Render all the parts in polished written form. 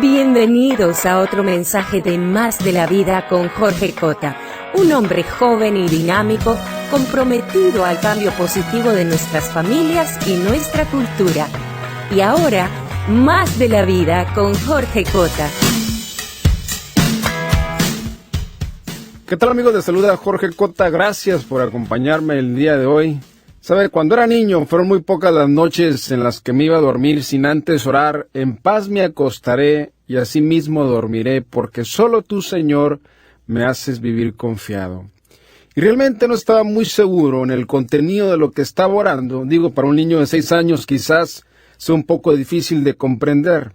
Bienvenidos a otro mensaje de Más de la Vida con Jorge Cota, un hombre joven y dinámico, comprometido al cambio positivo de nuestras familias y nuestra cultura. Y ahora, Más de la Vida con Jorge Cota. ¿Qué tal, amigos? Les saluda Jorge Cota. Gracias por acompañarme el día de hoy. Sabe, cuando era niño fueron muy pocas las noches en las que me iba a dormir sin antes orar: en paz me acostaré y asimismo dormiré, porque solo tú, Señor, me haces vivir confiado. Y realmente no estaba muy seguro en el contenido de lo que estaba orando. Digo, para un niño de 6 años quizás sea un poco difícil de comprender.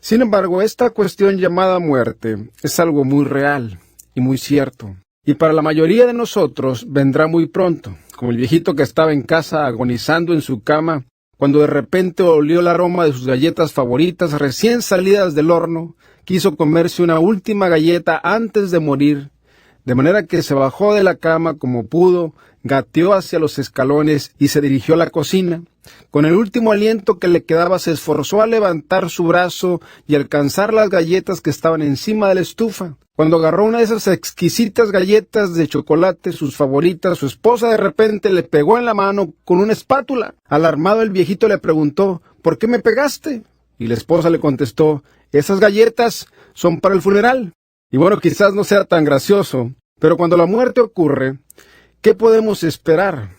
Sin embargo, esta cuestión llamada muerte es algo muy real y muy cierto. Y para la mayoría de nosotros vendrá muy pronto, como el viejito que estaba en casa agonizando en su cama, cuando de repente olió el aroma de sus galletas favoritas recién salidas del horno, quiso comerse una última galleta antes de morir, de manera que se bajó de la cama como pudo, gateó hacia los escalones y se dirigió a la cocina. Con el último aliento que le quedaba se esforzó a levantar su brazo y alcanzar las galletas que estaban encima de la estufa. Cuando agarró una de esas exquisitas galletas de chocolate, sus favoritas, su esposa de repente le pegó en la mano con una espátula. Alarmado, el viejito le preguntó: ¿por qué me pegaste? Y la esposa le contestó: esas galletas son para el funeral. Y bueno, quizás no sea tan gracioso, pero cuando la muerte ocurre, ¿qué podemos esperar?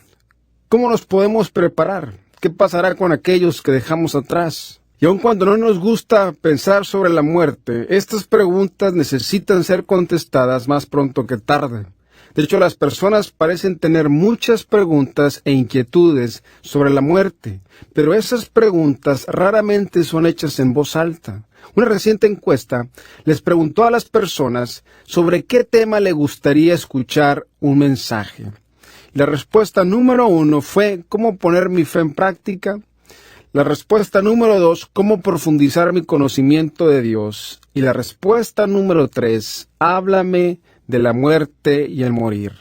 ¿Cómo nos podemos preparar? ¿Qué pasará con aquellos que dejamos atrás? Y aun cuando no nos gusta pensar sobre la muerte, estas preguntas necesitan ser contestadas más pronto que tarde. De hecho, las personas parecen tener muchas preguntas e inquietudes sobre la muerte, pero esas preguntas raramente son hechas en voz alta. Una reciente encuesta les preguntó a las personas sobre qué tema le gustaría escuchar un mensaje. La respuesta número 1 fue: ¿cómo poner mi fe en práctica? La respuesta número 2, ¿cómo profundizar mi conocimiento de Dios? Y la respuesta número 3, háblame de la muerte y el morir.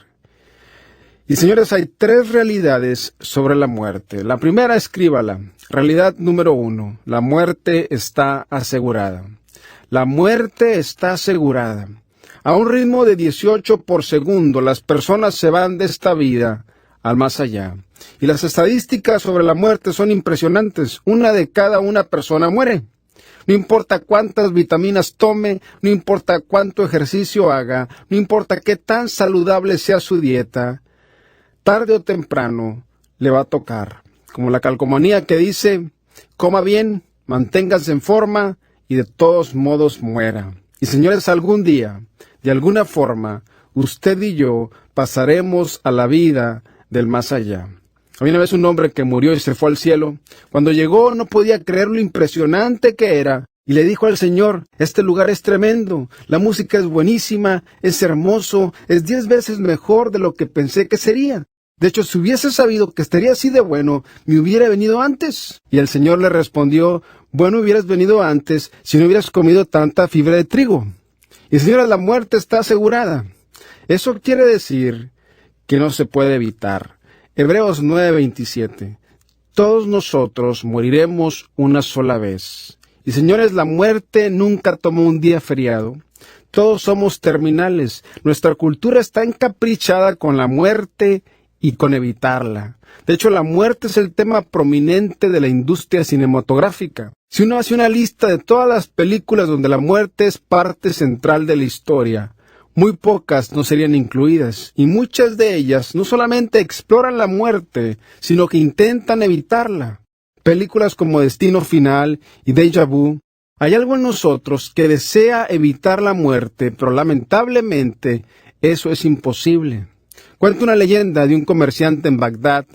Y señores, hay 3 realidades sobre la muerte. La primera, escríbala. Realidad número 1, la muerte está asegurada. La muerte está asegurada. A un ritmo de 18 por segundo, las personas se van de esta vida al más allá. Y las estadísticas sobre la muerte son impresionantes. 1 de cada 1 persona muere. No importa cuántas vitaminas tome, no importa cuánto ejercicio haga, no importa qué tan saludable sea su dieta, tarde o temprano le va a tocar. Como la calcomanía que dice: coma bien, manténgase en forma y de todos modos muera. Y señores, algún día, de alguna forma, usted y yo pasaremos a la vida del más allá. Había una vez un hombre que murió y se fue al cielo. Cuando llegó no podía creer lo impresionante que era, y le dijo al Señor: este lugar es tremendo, la música es buenísima, es hermoso, es 10 veces mejor de lo que pensé que sería. De hecho, si hubiese sabido que estaría así de bueno, me hubiera venido antes. Y el Señor le respondió: bueno, hubieras venido antes si no hubieras comido tanta fibra de trigo. Y señora, la muerte está asegurada. Eso quiere decir que no se puede evitar. Hebreos 9:27. Todos nosotros moriremos una sola vez. Y señores, la muerte nunca tomó un día feriado. Todos somos terminales. Nuestra cultura está encaprichada con la muerte y con evitarla. De hecho, la muerte es el tema prominente de la industria cinematográfica. Si uno hace una lista de todas las películas donde la muerte es parte central de la historia, muy pocas no serían incluidas, y muchas de ellas no solamente exploran la muerte, sino que intentan evitarla. Películas como Destino Final y Déjà Vu. Hay algo en nosotros que desea evitar la muerte, pero lamentablemente eso es imposible. Cuenta una leyenda de un comerciante en Bagdad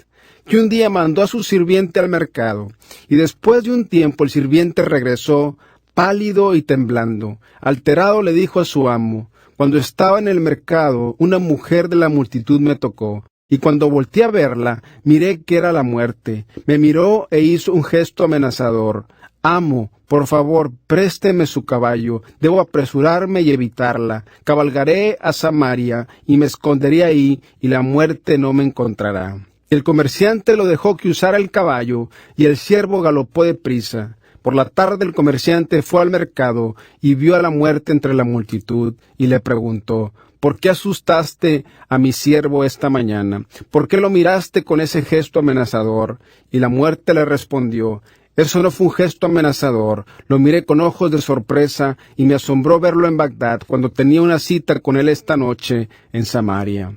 que un día mandó a su sirviente al mercado, y después de un tiempo el sirviente regresó pálido y temblando. Alterado le dijo a su amo: cuando estaba en el mercado, una mujer de la multitud me tocó, y cuando volteé a verla, miré que era la muerte. Me miró e hizo un gesto amenazador. Amo, por favor, présteme su caballo. Debo apresurarme y evitarla. Cabalgaré a Samaria y me esconderé ahí, y la muerte no me encontrará. El comerciante lo dejó que usara el caballo, y el siervo galopó deprisa. Por la tarde el comerciante fue al mercado y vio a la muerte entre la multitud y le preguntó: ¿por qué asustaste a mi siervo esta mañana? ¿Por qué lo miraste con ese gesto amenazador? Y la muerte le respondió: eso no fue un gesto amenazador, lo miré con ojos de sorpresa y me asombró verlo en Bagdad cuando tenía una cita con él esta noche en Samaria.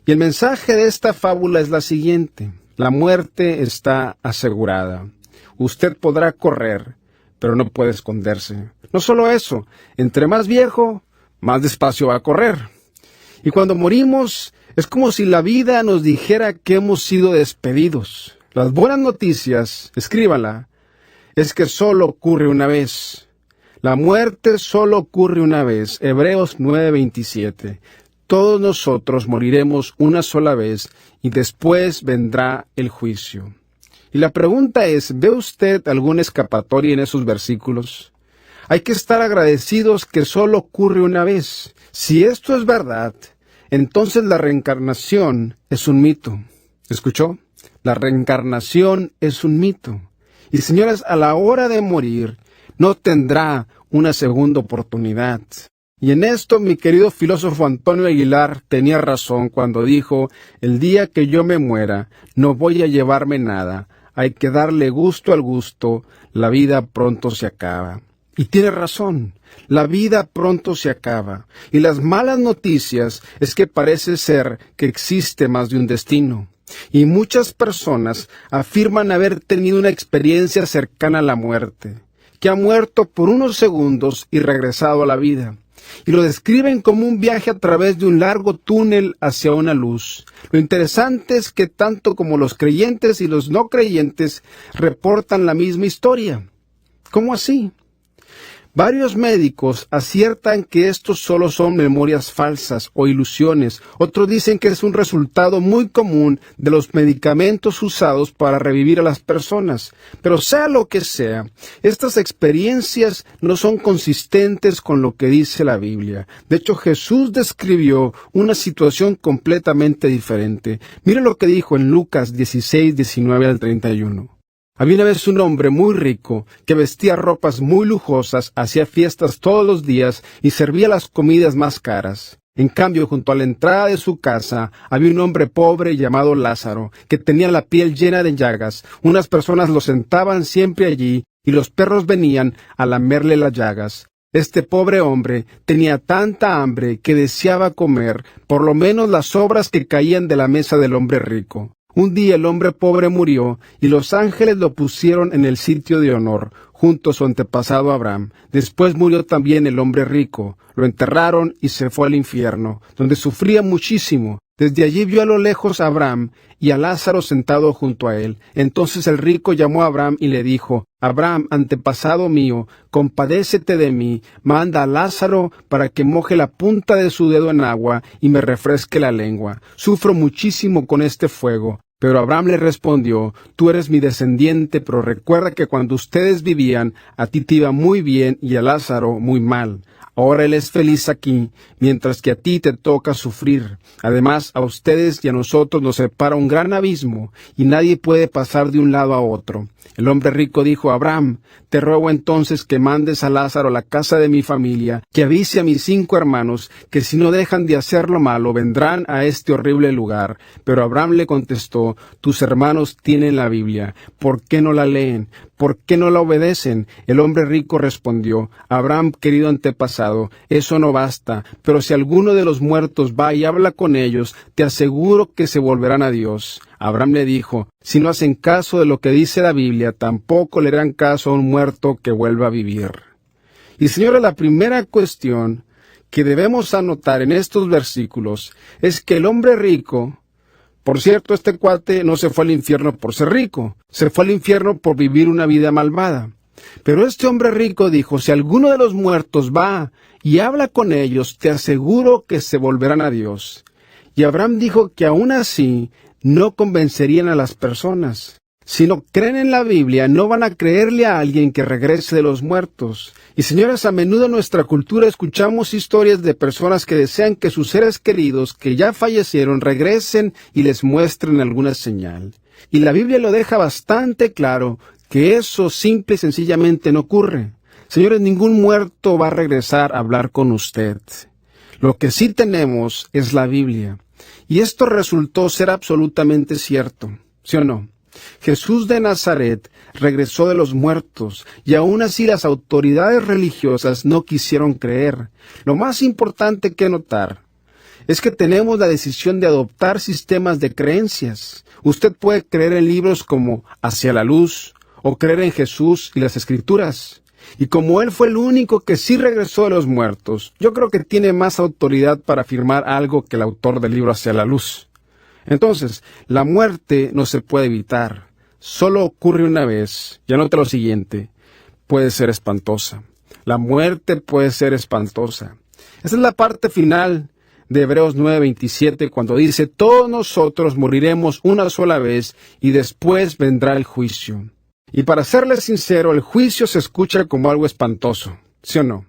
Y el mensaje de esta fábula es la siguiente: la muerte está asegurada. Usted podrá correr, pero no puede esconderse. No solo eso, entre más viejo, más despacio va a correr. Y cuando morimos, es como si la vida nos dijera que hemos sido despedidos. Las buenas noticias, escríbanla, es que solo ocurre una vez. La muerte solo ocurre una vez. Hebreos 9:27. Todos nosotros moriremos una sola vez y después vendrá el juicio. Y la pregunta es, ¿ve usted alguna escapatoria en esos versículos? Hay que estar agradecidos que solo ocurre una vez. Si esto es verdad, entonces la reencarnación es un mito. ¿Escuchó? La reencarnación es un mito. Y señores, a la hora de morir, no tendrá una segunda oportunidad. Y en esto mi querido filósofo Antonio Aguilar tenía razón cuando dijo: el día que yo me muera, no voy a llevarme nada. Hay que darle gusto al gusto, la vida pronto se acaba. Y tiene razón, la vida pronto se acaba. Y las malas noticias es que parece ser que existe más de un destino. Y muchas personas afirman haber tenido una experiencia cercana a la muerte, que ha muerto por unos segundos y regresado a la vida. Y lo describen como un viaje a través de un largo túnel hacia una luz. Lo interesante es que tanto como los creyentes y los no creyentes reportan la misma historia. ¿Cómo así? Varios médicos aciertan que estos solo son memorias falsas o ilusiones. Otros dicen que es un resultado muy común de los medicamentos usados para revivir a las personas. Pero sea lo que sea, estas experiencias no son consistentes con lo que dice la Biblia. De hecho, Jesús describió una situación completamente diferente. Mire lo que dijo en Lucas 16, 19 al 31. Había una vez un hombre muy rico que vestía ropas muy lujosas, hacía fiestas todos los días y servía las comidas más caras. En cambio, junto a la entrada de su casa había un hombre pobre llamado Lázaro, que tenía la piel llena de llagas. Unas personas lo sentaban siempre allí y los perros venían a lamerle las llagas. Este pobre hombre tenía tanta hambre que deseaba comer por lo menos las sobras que caían de la mesa del hombre rico. Un día el hombre pobre murió y los ángeles lo pusieron en el sitio de honor, junto a su antepasado Abraham. Después murió también el hombre rico. Lo enterraron y se fue al infierno, donde sufría muchísimo. Desde allí vio a lo lejos a Abraham y a Lázaro sentado junto a él. Entonces el rico llamó a Abraham y le dijo: Abraham, antepasado mío, compadécete de mí, manda a Lázaro para que moje la punta de su dedo en agua y me refresque la lengua. Sufro muchísimo con este fuego. Pero Abraham le respondió: tú eres mi descendiente, pero recuerda que cuando ustedes vivían, a ti te iba muy bien y a Lázaro muy mal. Ahora él es feliz aquí, mientras que a ti te toca sufrir. Además, a ustedes y a nosotros nos separa un gran abismo, y nadie puede pasar de un lado a otro. El hombre rico dijo a Abraham: te ruego entonces que mandes a Lázaro a la casa de mi familia, que avise a mis 5 hermanos, que si no dejan de hacer lo malo, vendrán a este horrible lugar. Pero Abraham le contestó: tus hermanos tienen la Biblia, ¿por qué no la leen? ¿Por qué no la obedecen? El hombre rico respondió: Abraham, querido antepasado, eso no basta, pero si alguno de los muertos va y habla con ellos, te aseguro que se volverán a Dios. Abraham le dijo: si no hacen caso de lo que dice la Biblia, tampoco le harán caso a un muerto que vuelva a vivir. Y señora, la primera cuestión que debemos anotar en estos versículos es que el hombre rico, por cierto, este cuate no se fue al infierno por ser rico, se fue al infierno por vivir una vida malvada. Pero este hombre rico dijo: si alguno de los muertos va y habla con ellos, te aseguro que se volverán a Dios. Y Abraham dijo que aún así no convencerían a las personas. Si no creen en la Biblia, no van a creerle a alguien que regrese de los muertos. Y señoras, a menudo en nuestra cultura escuchamos historias de personas que desean que sus seres queridos que ya fallecieron regresen y les muestren alguna señal. Y la Biblia lo deja bastante claro que eso simple y sencillamente no ocurre. Señores, ningún muerto va a regresar a hablar con usted. Lo que sí tenemos es la Biblia. Y esto resultó ser absolutamente cierto, ¿sí o no? Jesús de Nazaret regresó de los muertos y aún así las autoridades religiosas no quisieron creer. Lo más importante que notar es que tenemos la decisión de adoptar sistemas de creencias. Usted puede creer en libros como Hacia la Luz o creer en Jesús y las Escrituras. Y como Él fue el único que sí regresó de los muertos, yo creo que tiene más autoridad para afirmar algo que el autor del libro Hacia la Luz. Entonces, la muerte no se puede evitar. Solo ocurre una vez. Y anote lo siguiente. Puede ser espantosa. La muerte puede ser espantosa. Esa es la parte final de Hebreos 9:27, cuando dice, todos nosotros moriremos una sola vez y después vendrá el juicio. Y para serle sincero, el juicio se escucha como algo espantoso, ¿sí o no?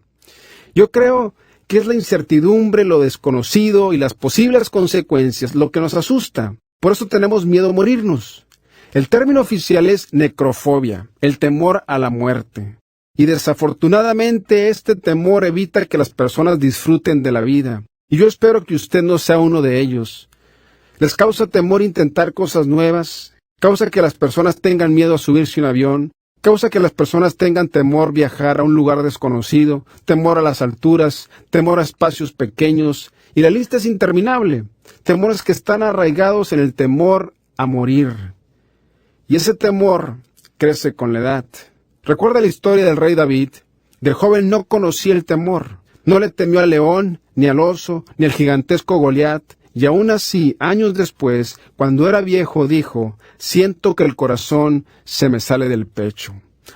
Yo creo que es la incertidumbre, lo desconocido y las posibles consecuencias lo que nos asusta. Por eso tenemos miedo a morirnos. El término oficial es necrofobia, el temor a la muerte. Y desafortunadamente este temor evita que las personas disfruten de la vida. Y yo espero que usted no sea uno de ellos. Les causa temor intentar cosas nuevas, causa que las personas tengan miedo a subirse a un avión, causa que las personas tengan temor viajar a un lugar desconocido, temor a las alturas, temor a espacios pequeños, y la lista es interminable. Temores que están arraigados en el temor a morir. Y ese temor crece con la edad. Recuerda la historia del rey David. Del joven no conocía el temor. No le temió al león, ni al oso, ni al gigantesco Goliat. Y aún así, años después, cuando era viejo, dijo, siento que el corazón se me sale del pecho.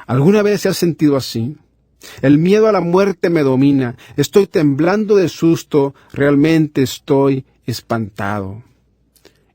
¿Alguna vez se ha sentido así? El miedo a la muerte me domina. Estoy temblando de susto. Realmente estoy espantado.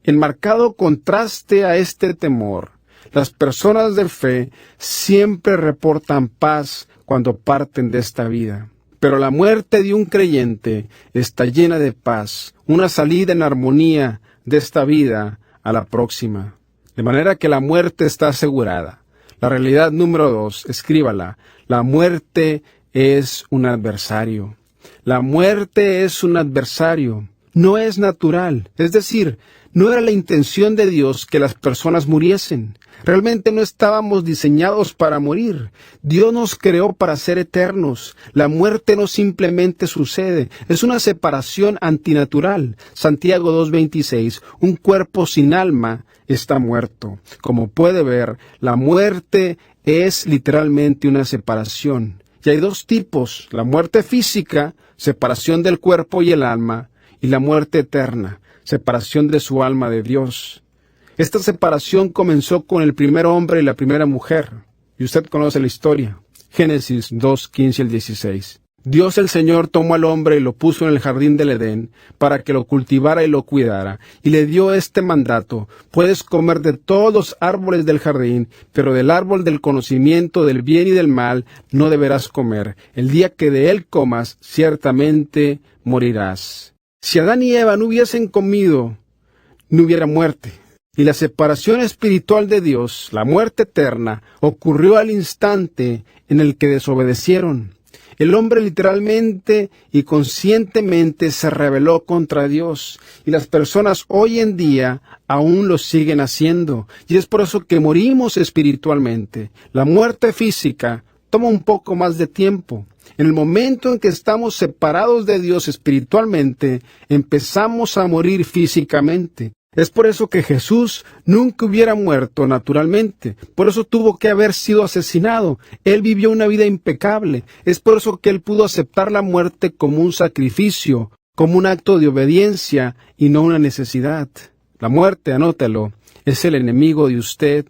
En marcado contraste a este temor, las personas de fe siempre reportan paz cuando parten de esta vida. Pero la muerte de un creyente está llena de paz, una salida en armonía de esta vida a la próxima. De manera que la muerte está asegurada. La realidad número 2, escríbala. La muerte es un adversario. La muerte es un adversario. No es natural. Es decir, no era la intención de Dios que las personas muriesen. Realmente no estábamos diseñados para morir. Dios nos creó para ser eternos. La muerte no simplemente sucede. Es una separación antinatural. Santiago 2:26. Un cuerpo sin alma está muerto. Como puede ver, la muerte es literalmente una separación. Y hay dos tipos. La muerte física, separación del cuerpo y el alma. Y la muerte eterna, separación de su alma de Dios. Esta separación comenzó con el primer hombre y la primera mujer. Y usted conoce la historia. Génesis 2:15 al 16. Dios el Señor tomó al hombre y lo puso en el jardín del Edén para que lo cultivara y lo cuidara. Y le dio este mandato: puedes comer de todos los árboles del jardín, pero del árbol del conocimiento del bien y del mal no deberás comer. El día que de él comas, ciertamente morirás. Si Adán y Eva no hubiesen comido, no hubiera muerte. Y la separación espiritual de Dios, la muerte eterna, ocurrió al instante en el que desobedecieron. El hombre literalmente y conscientemente se rebeló contra Dios. Y las personas hoy en día aún lo siguen haciendo. Y es por eso que morimos espiritualmente. La muerte física toma un poco más de tiempo. En el momento en que estamos separados de Dios espiritualmente, empezamos a morir físicamente. Es por eso que Jesús nunca hubiera muerto naturalmente. Por eso tuvo que haber sido asesinado. Él vivió una vida impecable. Es por eso que Él pudo aceptar la muerte como un sacrificio, como un acto de obediencia y no una necesidad. La muerte, anótelo, es el enemigo de usted,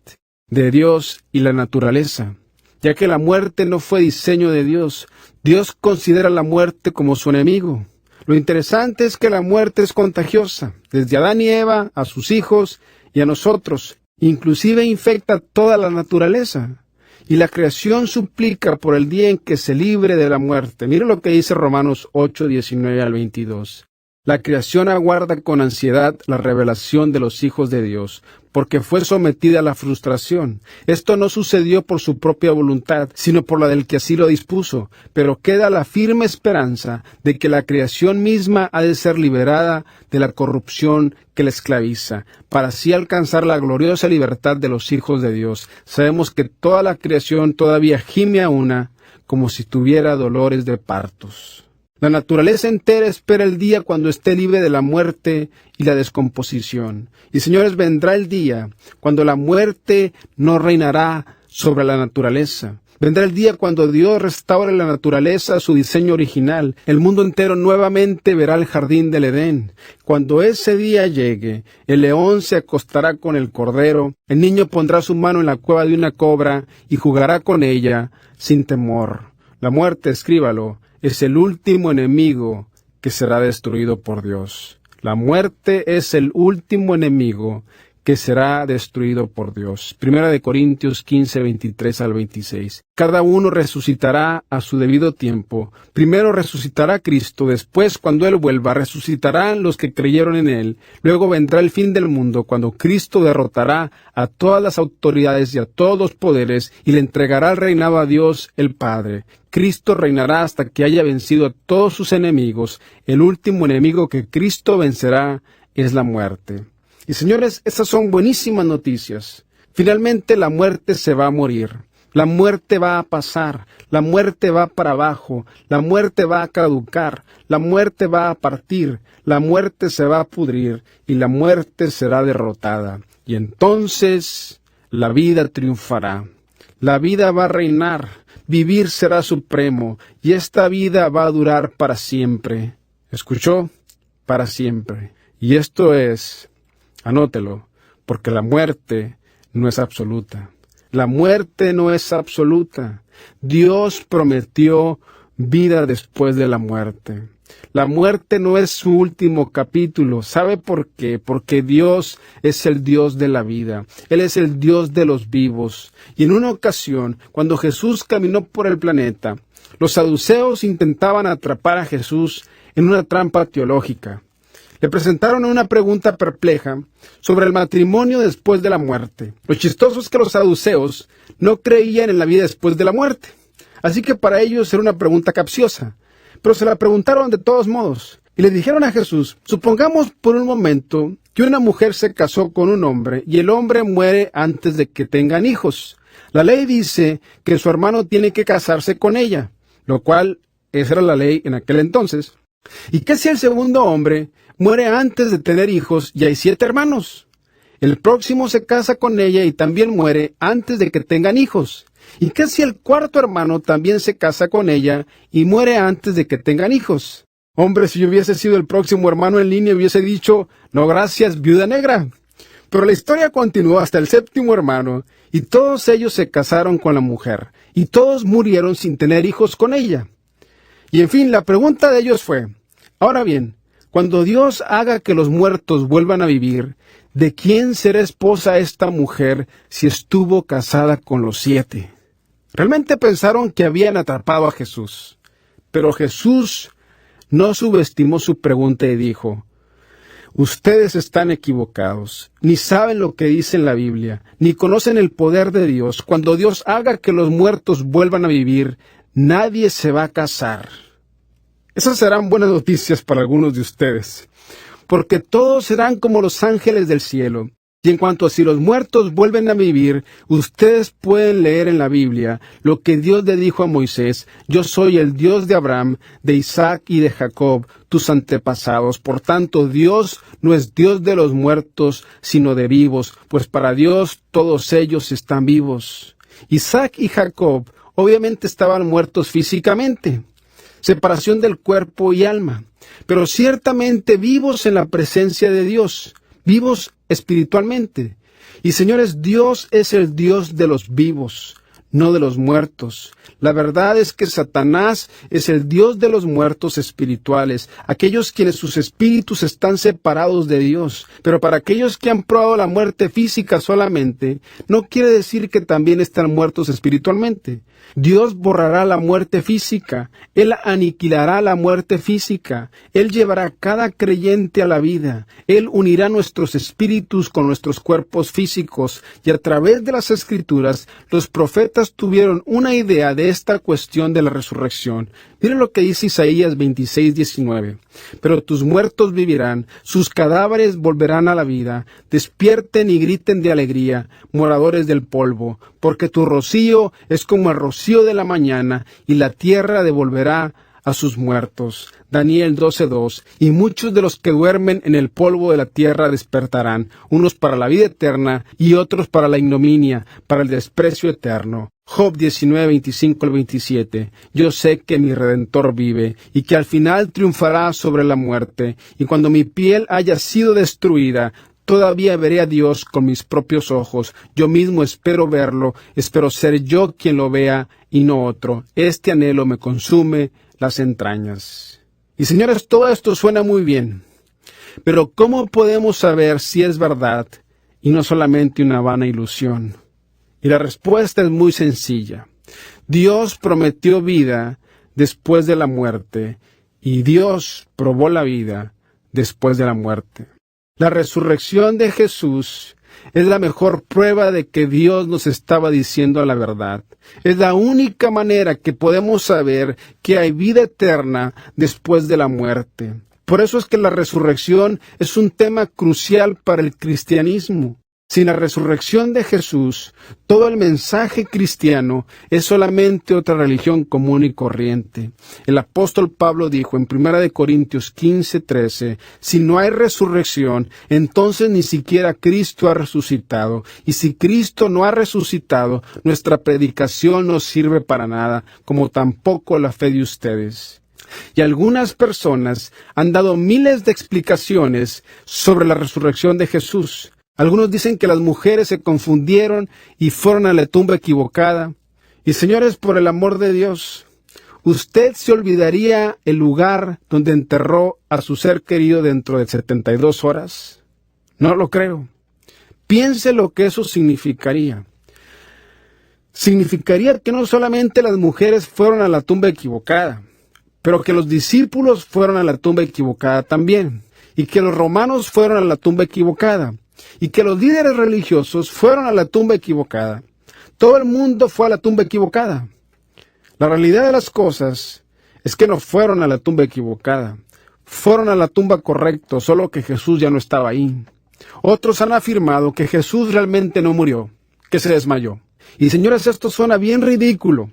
de Dios y la naturaleza. Ya que la muerte no fue diseño de Dios, Dios considera la muerte como su enemigo. Lo interesante es que la muerte es contagiosa, desde Adán y Eva, a sus hijos y a nosotros. Inclusive infecta toda la naturaleza. Y la creación suplica por el día en que se libre de la muerte. Mire lo que dice Romanos 8:19 al 22. La creación aguarda con ansiedad la revelación de los hijos de Dios, porque fue sometida a la frustración. Esto no sucedió por su propia voluntad, sino por la del que así lo dispuso, pero queda la firme esperanza de que la creación misma ha de ser liberada de la corrupción que la esclaviza, para así alcanzar la gloriosa libertad de los hijos de Dios. Sabemos que toda la creación todavía gime a una, como si tuviera dolores de partos. La naturaleza entera espera el día cuando esté libre de la muerte y la descomposición. Y señores, vendrá el día cuando la muerte no reinará sobre la naturaleza. Vendrá el día cuando Dios restaure la naturaleza a su diseño original. El mundo entero nuevamente verá el jardín del Edén. Cuando ese día llegue, el león se acostará con el cordero, el niño pondrá su mano en la cueva de una cobra y jugará con ella sin temor. La muerte, escríbalo, es el último enemigo que será destruido por Dios. La muerte es el último enemigo que será destruido por Dios. 1 Corintios 15, 23 al 26. Cada uno resucitará a su debido tiempo. Primero resucitará Cristo, después, cuando Él vuelva, resucitarán los que creyeron en Él. Luego vendrá el fin del mundo, cuando Cristo derrotará a todas las autoridades y a todos los poderes, y le entregará el reinado a Dios el Padre. Cristo reinará hasta que haya vencido a todos sus enemigos. El último enemigo que Cristo vencerá es la muerte. Y señores, estas son buenísimas noticias. Finalmente la muerte se va a morir. La muerte va a pasar. La muerte va para abajo. La muerte va a caducar. La muerte va a partir. La muerte se va a pudrir. Y la muerte será derrotada. Y entonces la vida triunfará. La vida va a reinar. Vivir será supremo. Y esta vida va a durar para siempre. ¿Escuchó? Para siempre. Y esto es... Anótelo, porque la muerte no es absoluta. La muerte no es absoluta. Dios prometió vida después de la muerte. La muerte no es su último capítulo. ¿Sabe por qué? Porque Dios es el Dios de la vida. Él es el Dios de los vivos. Y en una ocasión, cuando Jesús caminó por el planeta, los saduceos intentaban atrapar a Jesús en una trampa teológica. Le presentaron una pregunta perpleja sobre el matrimonio después de la muerte. Lo chistoso es que los saduceos no creían en la vida después de la muerte. Así que para ellos era una pregunta capciosa. Pero se la preguntaron de todos modos. Y le dijeron a Jesús, supongamos por un momento que una mujer se casó con un hombre y el hombre muere antes de que tengan hijos. La ley dice que su hermano tiene que casarse con ella, lo cual esa era la ley en aquel entonces. ¿Y qué si el segundo hombre muere antes de tener hijos y hay 7 hermanos? El próximo se casa con ella y también muere antes de que tengan hijos. ¿Y qué si el cuarto hermano también se casa con ella y muere antes de que tengan hijos? Hombre, si yo hubiese sido el próximo hermano en línea, hubiese dicho, no gracias, viuda negra. Pero la historia continuó hasta el 7º hermano, y todos ellos se casaron con la mujer, y todos murieron sin tener hijos con ella. Y en fin, la pregunta de ellos fue, ahora bien, cuando Dios haga que los muertos vuelvan a vivir, ¿de quién será esposa esta mujer si estuvo casada con los 7? Realmente pensaron que habían atrapado a Jesús. Pero Jesús no subestimó su pregunta y dijo, ustedes están equivocados, ni saben lo que dice en la Biblia, ni conocen el poder de Dios. Cuando Dios haga que los muertos vuelvan a vivir, nadie se va a casar. Esas serán buenas noticias para algunos de ustedes, porque todos serán como los ángeles del cielo. Y en cuanto a si los muertos vuelven a vivir, ustedes pueden leer en la Biblia lo que Dios le dijo a Moisés, yo soy el Dios de Abraham, de Isaac y de Jacob, tus antepasados. Por tanto, Dios no es Dios de los muertos, sino de vivos, pues para Dios todos ellos están vivos. Isaac y Jacob obviamente estaban muertos físicamente, separación del cuerpo y alma, pero ciertamente vivos en la presencia de Dios, vivos espiritualmente. Y señores, Dios es el Dios de los vivos, no de los muertos. La verdad es que Satanás es el Dios de los muertos espirituales, aquellos quienes sus espíritus están separados de Dios. Pero para aquellos que han probado la muerte física solamente, no quiere decir que también están muertos espiritualmente. Dios borrará la muerte física, Él aniquilará la muerte física, Él llevará a cada creyente a la vida, Él unirá nuestros espíritus con nuestros cuerpos físicos, y a través de las Escrituras, los profetas tuvieron una idea de esta cuestión de la resurrección. Miren lo que dice Isaías 26:19. Pero tus muertos vivirán, sus cadáveres volverán a la vida, despierten y griten de alegría, moradores del polvo, porque tu rocío es como el rocío de la mañana, y la tierra devolverá a sus muertos. Daniel 12:2. Y muchos de los que duermen en el polvo de la tierra despertarán, unos para la vida eterna y otros para la ignominia, para el desprecio eterno. Job 19:25-27. Yo sé que mi Redentor vive, y que al final triunfará sobre la muerte, y cuando mi piel haya sido destruida, todavía veré a Dios con mis propios ojos. Yo mismo espero verlo, espero ser yo quien lo vea y no otro. Este anhelo me consume las entrañas. Y señores, todo esto suena muy bien, pero ¿cómo podemos saber si es verdad y no solamente una vana ilusión? Y la respuesta es muy sencilla. Dios prometió vida después de la muerte, y Dios probó la vida después de la muerte. La resurrección de Jesús es la mejor prueba de que Dios nos estaba diciendo la verdad. Es la única manera que podemos saber que hay vida eterna después de la muerte. Por eso es que la resurrección es un tema crucial para el cristianismo. Sin la resurrección de Jesús, todo el mensaje cristiano es solamente otra religión común y corriente. El apóstol Pablo dijo en 1 Corintios 15:13, si no hay resurrección, entonces ni siquiera Cristo ha resucitado. Y si Cristo no ha resucitado, nuestra predicación no sirve para nada, como tampoco la fe de ustedes. Y algunas personas han dado miles de explicaciones sobre la resurrección de Jesús. Algunos dicen que las mujeres se confundieron y fueron a la tumba equivocada. Y señores, por el amor de Dios, ¿usted se olvidaría el lugar donde enterró a su ser querido dentro de 72 horas? No lo creo. Piense lo que eso significaría. Significaría que no solamente las mujeres fueron a la tumba equivocada, pero que los discípulos fueron a la tumba equivocada también, y que los romanos fueron a la tumba equivocada, y que los líderes religiosos fueron a la tumba equivocada. Todo el mundo fue a la tumba equivocada. La realidad de las cosas es que no fueron a la tumba equivocada. Fueron a la tumba correcta, solo que Jesús ya no estaba ahí. Otros han afirmado que Jesús realmente no murió, que se desmayó. Y señores, esto suena bien ridículo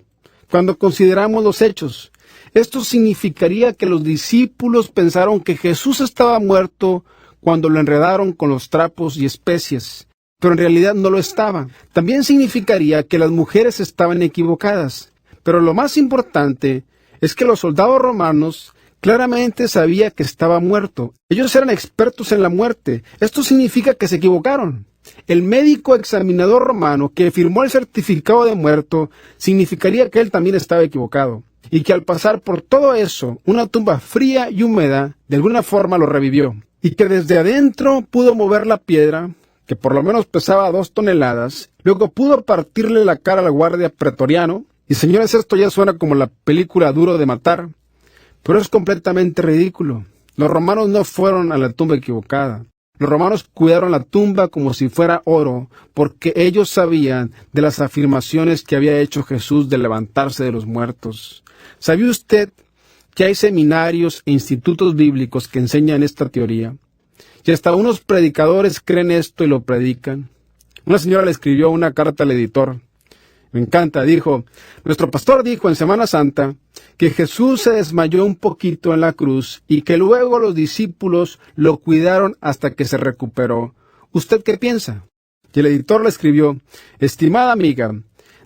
cuando consideramos los hechos. Esto significaría que los discípulos pensaron que Jesús estaba muerto cuando lo enredaron con los trapos y especias, pero en realidad no lo estaba. También significaría que las mujeres estaban equivocadas, pero lo más importante es que los soldados romanos claramente sabían que estaba muerto. Ellos eran expertos en la muerte. Esto significa que se equivocaron. El médico examinador romano que firmó el certificado de muerto significaría que él también estaba equivocado, y que al pasar por todo eso, una tumba fría y húmeda, de alguna forma lo revivió. Y que desde adentro pudo mover la piedra, que por lo menos pesaba 2 toneladas, luego pudo partirle la cara al guardia pretoriano. Y señores, esto ya suena como la película Duro de Matar, pero es completamente ridículo. Los romanos no fueron a la tumba equivocada. Los romanos cuidaron la tumba como si fuera oro, porque ellos sabían de las afirmaciones que había hecho Jesús de levantarse de los muertos. ¿Sabía usted que hay seminarios e institutos bíblicos que enseñan esta teoría? Y hasta unos predicadores creen esto y lo predican. Una señora le escribió una carta al editor. Me encanta, dijo, nuestro pastor dijo en Semana Santa que Jesús se desmayó un poquito en la cruz y que luego los discípulos lo cuidaron hasta que se recuperó. ¿Usted qué piensa? Y el editor le escribió, estimada amiga,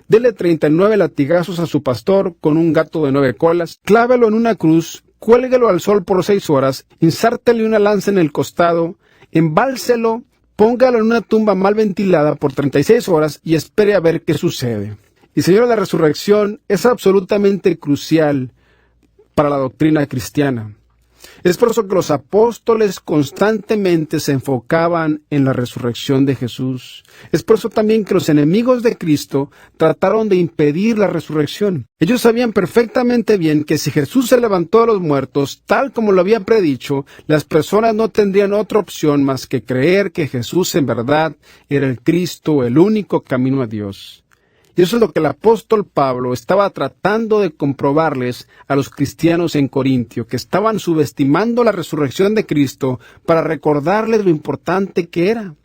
dele 39 latigazos a su pastor con un gato de 9 colas, clávelo en una cruz, cuélguelo al sol por 6 horas, insártele una lanza en el costado, embálselo, póngalo en una tumba mal ventilada por 36 horas y espere a ver qué sucede. Y señora, la resurrección es absolutamente crucial para la doctrina cristiana. Es por eso que los apóstoles constantemente se enfocaban en la resurrección de Jesús. Es por eso también que los enemigos de Cristo trataron de impedir la resurrección. Ellos sabían perfectamente bien que si Jesús se levantó de los muertos, tal como lo había predicho, las personas no tendrían otra opción más que creer que Jesús en verdad era el Cristo, el único camino a Dios. Y eso es lo que el apóstol Pablo estaba tratando de comprobarles a los cristianos en Corintio, que estaban subestimando la resurrección de Cristo para recordarles lo importante que era.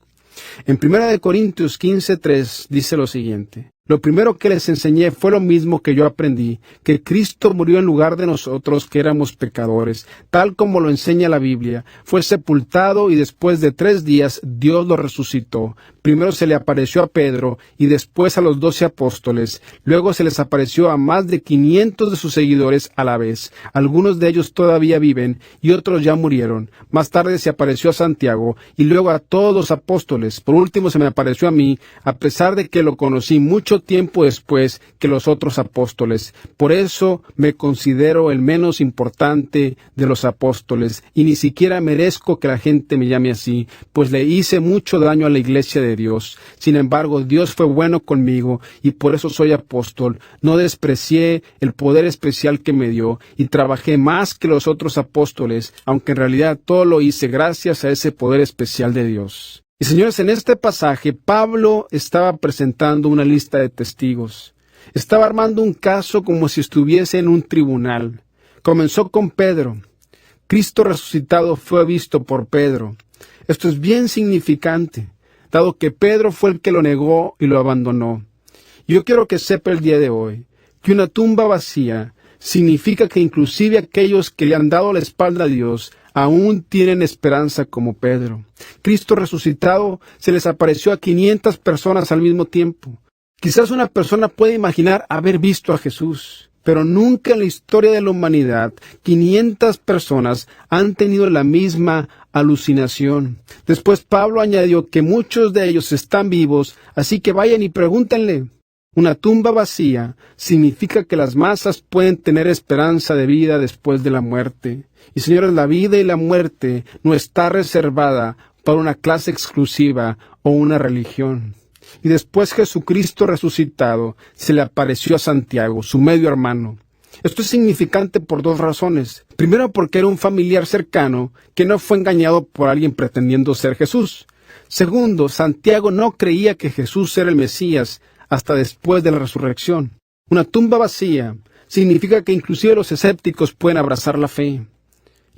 En 1 Corintios 15:3 dice lo siguiente: lo primero que les enseñé fue lo mismo que yo aprendí, que Cristo murió en lugar de nosotros que éramos pecadores, tal como lo enseña la Biblia. Fue sepultado y después de 3 días Dios lo resucitó. Primero se le apareció a Pedro y después a los 12 apóstoles. Luego se les apareció a más de 500 de sus seguidores a la vez. Algunos de ellos todavía viven y otros ya murieron. Más tarde se apareció a Santiago y luego a todos los apóstoles. Por último se me apareció a mí, a pesar de que lo conocí mucho tiempo después que los otros apóstoles. Por eso me considero el menos importante de los apóstoles y ni siquiera merezco que la gente me llame así, pues le hice mucho daño a la iglesia de Dios. Sin embargo, Dios fue bueno conmigo y por eso soy apóstol. No desprecié el poder especial que me dio y trabajé más que los otros apóstoles, aunque en realidad todo lo hice gracias a ese poder especial de Dios. Y señores, en este pasaje, Pablo estaba presentando una lista de testigos. Estaba armando un caso como si estuviese en un tribunal. Comenzó con Pedro. Cristo resucitado fue visto por Pedro. Esto es bien significante, dado que Pedro fue el que lo negó y lo abandonó. Yo quiero que sepa el día de hoy que una tumba vacía significa que inclusive aquellos que le han dado la espalda a Dios aún tienen esperanza como Pedro. Cristo resucitado se les apareció a 500 personas al mismo tiempo. Quizás una persona puede imaginar haber visto a Jesús, pero nunca en la historia de la humanidad 500 personas han tenido la misma alucinación. Después Pablo añadió que muchos de ellos están vivos, así que vayan y pregúntenle. Una tumba vacía significa que las masas pueden tener esperanza de vida después de la muerte. Y señores, la vida y la muerte no está reservada para una clase exclusiva o una religión. Y después Jesucristo resucitado se le apareció a Santiago, su medio hermano. Esto es significante por 2 razones. Primero, porque era un familiar cercano que no fue engañado por alguien pretendiendo ser Jesús. Segundo, Santiago no creía que Jesús era el Mesías hasta después de la resurrección. Una tumba vacía significa que inclusive los escépticos pueden abrazar la fe.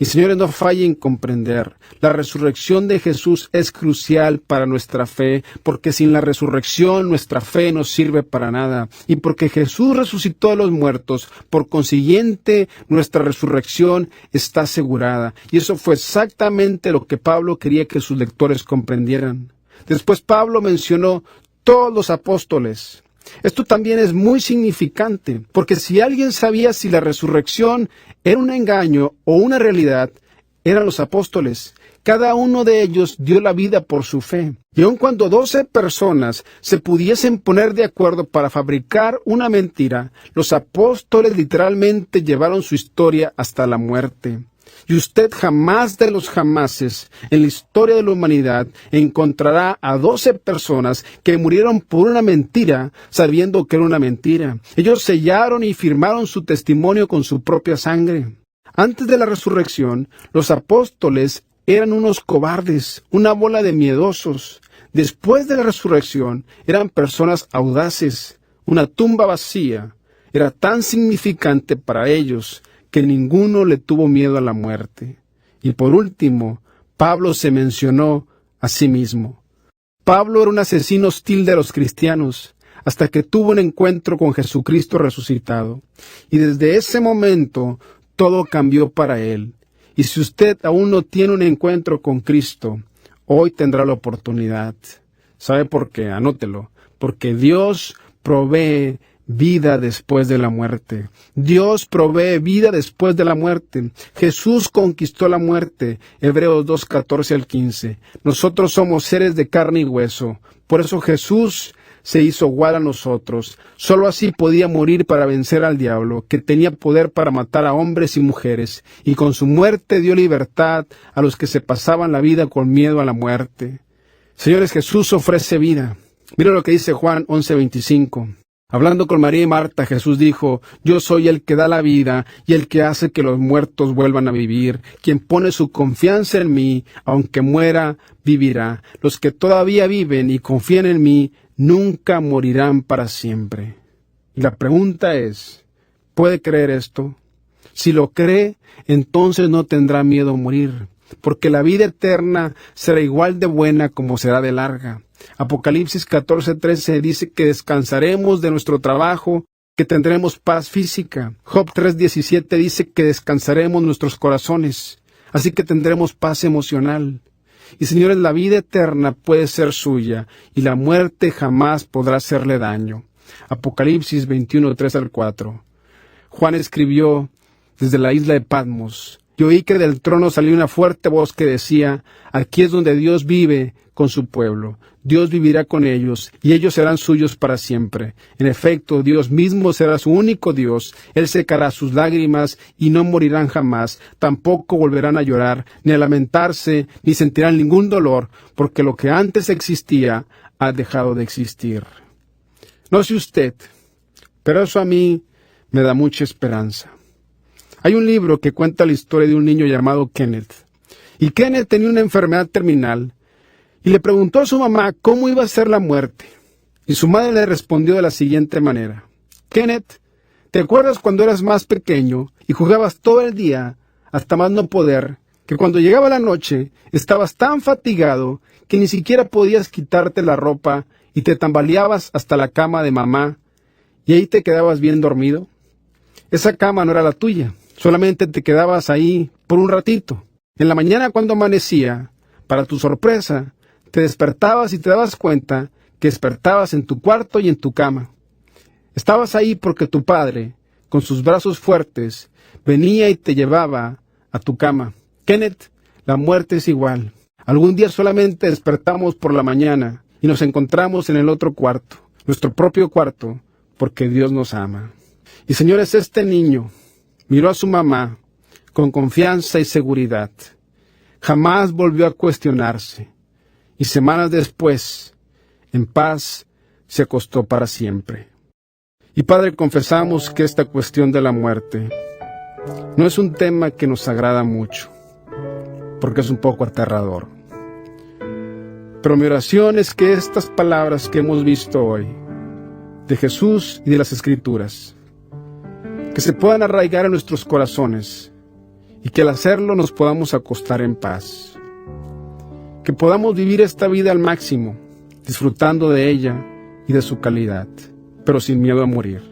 Y señores, no fallen en comprender, la resurrección de Jesús es crucial para nuestra fe, porque sin la resurrección nuestra fe no sirve para nada. Y porque Jesús resucitó de los muertos, por consiguiente nuestra resurrección está asegurada. Y eso fue exactamente lo que Pablo quería que sus lectores comprendieran. Después Pablo mencionó todos los apóstoles. Esto también es muy significante, porque si alguien sabía si la resurrección era un engaño o una realidad, eran los apóstoles. Cada uno de ellos dio la vida por su fe. Y aun cuando 12 personas se pudiesen poner de acuerdo para fabricar una mentira, los apóstoles literalmente llevaron su historia hasta la muerte. Y usted jamás de los jamases en la historia de la humanidad encontrará a 12 personas que murieron por una mentira sabiendo que era una mentira. Ellos sellaron y firmaron su testimonio con su propia sangre. Antes de la resurrección, los apóstoles eran unos cobardes, una bola de miedosos. Después de la resurrección, eran personas audaces. Una tumba vacía era tan significante para ellos que ninguno le tuvo miedo a la muerte. Y por último, Pablo se mencionó a sí mismo. Pablo era un asesino hostil de los cristianos, hasta que tuvo un encuentro con Jesucristo resucitado. Y desde ese momento, todo cambió para él. Y si usted aún no tiene un encuentro con Cristo, hoy tendrá la oportunidad. ¿Sabe por qué? Anótelo. Porque Dios provee vida después de la muerte. Dios provee vida después de la muerte. Jesús conquistó la muerte. Hebreos 2:14 al 15. Nosotros somos seres de carne y hueso. Por eso Jesús se hizo igual a nosotros. Solo así podía morir para vencer al diablo, que tenía poder para matar a hombres y mujeres, y con su muerte dio libertad a los que se pasaban la vida con miedo a la muerte. Señores, Jesús ofrece vida. Mira lo que dice Juan 11:25. Hablando con María y Marta, Jesús dijo: Yo soy el que da la vida y el que hace que los muertos vuelvan a vivir. Quien pone su confianza en mí, aunque muera, vivirá. Los que todavía viven y confían en mí, nunca morirán para siempre. Y la pregunta es, ¿puede creer esto? Si lo cree, entonces no tendrá miedo a morir, porque la vida eterna será igual de buena como será de larga. Apocalipsis 14:13 dice que descansaremos de nuestro trabajo, que tendremos paz física. Job 3:17 dice que descansaremos nuestros corazones, así que tendremos paz emocional. Y señores, la vida eterna puede ser suya, y la muerte jamás podrá hacerle daño. Apocalipsis 21:3-4. Juan escribió desde la isla de Patmos: Y oí que del trono salió una fuerte voz que decía: Aquí es donde Dios vive con su pueblo. Dios vivirá con ellos, y ellos serán suyos para siempre. En efecto, Dios mismo será su único Dios. Él secará sus lágrimas, y no morirán jamás. Tampoco volverán a llorar, ni a lamentarse, ni sentirán ningún dolor, porque lo que antes existía ha dejado de existir. No sé usted, pero eso a mí me da mucha esperanza. Hay un libro que cuenta la historia de un niño llamado Kenneth. Y Kenneth tenía una enfermedad terminal y le preguntó a su mamá cómo iba a ser la muerte. Y su madre le respondió de la siguiente manera: Kenneth, ¿te acuerdas cuando eras más pequeño y jugabas todo el día hasta más no poder, que cuando llegaba la noche estabas tan fatigado que ni siquiera podías quitarte la ropa y te tambaleabas hasta la cama de mamá y ahí te quedabas bien dormido? Esa cama no era la tuya. Solamente te quedabas ahí por un ratito. En la mañana, cuando amanecía, para tu sorpresa, te despertabas y te dabas cuenta que despertabas en tu cuarto y en tu cama. Estabas ahí porque tu padre, con sus brazos fuertes, venía y te llevaba a tu cama. Kenneth, la muerte es igual. Algún día solamente despertamos por la mañana y nos encontramos en el otro cuarto, nuestro propio cuarto, porque Dios nos ama. Y señores, este niño miró a su mamá con confianza y seguridad. Jamás volvió a cuestionarse. Y semanas después, en paz, se acostó para siempre. Y Padre, confesamos que esta cuestión de la muerte no es un tema que nos agrada mucho, porque es un poco aterrador. Pero mi oración es que estas palabras que hemos visto hoy, de Jesús y de las Escrituras, que se puedan arraigar en nuestros corazones y que al hacerlo nos podamos acostar en paz. Que podamos vivir esta vida al máximo, disfrutando de ella y de su calidad, pero sin miedo a morir.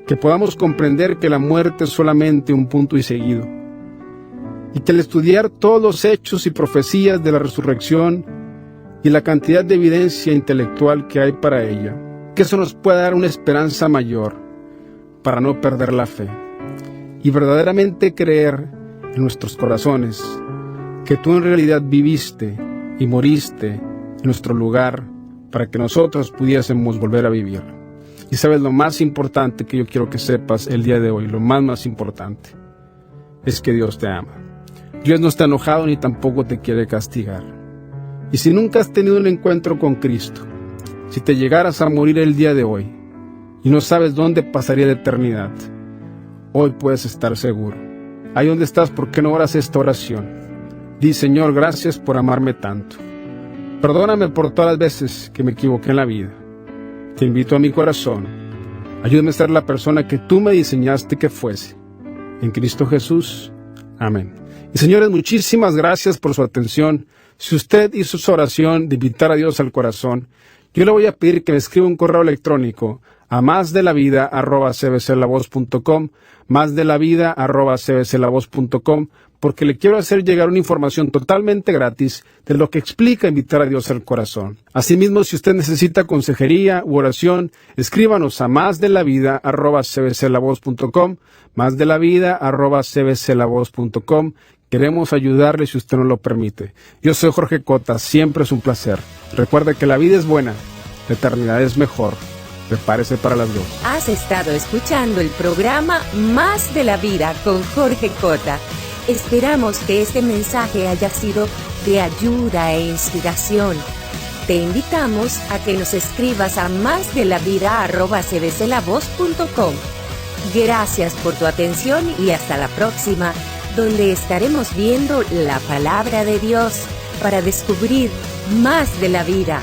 Que podamos comprender que la muerte es solamente un punto y seguido. Y que al estudiar todos los hechos y profecías de la resurrección y la cantidad de evidencia intelectual que hay para ella, que eso nos pueda dar una esperanza mayor para no perder la fe y verdaderamente creer en nuestros corazones que tú en realidad viviste y moriste en nuestro lugar para que nosotros pudiésemos volver a vivir. Y sabes, lo más importante que yo quiero que sepas el día de hoy, lo más importante, es que Dios te ama. Dios no está enojado ni tampoco te quiere castigar. Y si nunca has tenido un encuentro con Cristo, si te llegaras a morir el día de hoy y no sabes dónde pasaría la eternidad, hoy puedes estar seguro. Ahí donde estás, ¿por qué no oras esta oración? Di: Señor, gracias por amarme tanto. Perdóname por todas las veces que me equivoqué en la vida. Te invito a mi corazón. Ayúdame a ser la persona que tú me diseñaste que fuese. En Cristo Jesús. Amén. Y señores, muchísimas gracias por su atención. Si usted hizo su oración de invitar a Dios al corazón, yo le voy a pedir que me escriba un correo electrónico a masdelavida@cbclavoz.com, masdelavida@cbclavoz.com, porque le quiero hacer llegar una información totalmente gratis de lo que explica invitar a Dios al corazón. Asimismo, si usted necesita consejería u oración, escríbanos a masdelavida@cbclavoz.com, masdelavida@cbclavoz.com. Queremos ayudarle si usted nos lo permite. Yo soy Jorge Cota, siempre es un placer. Recuerde que la vida es buena La eternidad es mejor. Prepárese para las dos. Has estado escuchando el programa Más de la Vida con Jorge Cota. Esperamos que este mensaje haya sido de ayuda e inspiración. Te invitamos a que nos escribas a másdelavida@cbclavoz.com. Gracias por tu atención y hasta la próxima, donde estaremos viendo la palabra de Dios para descubrir más de la vida.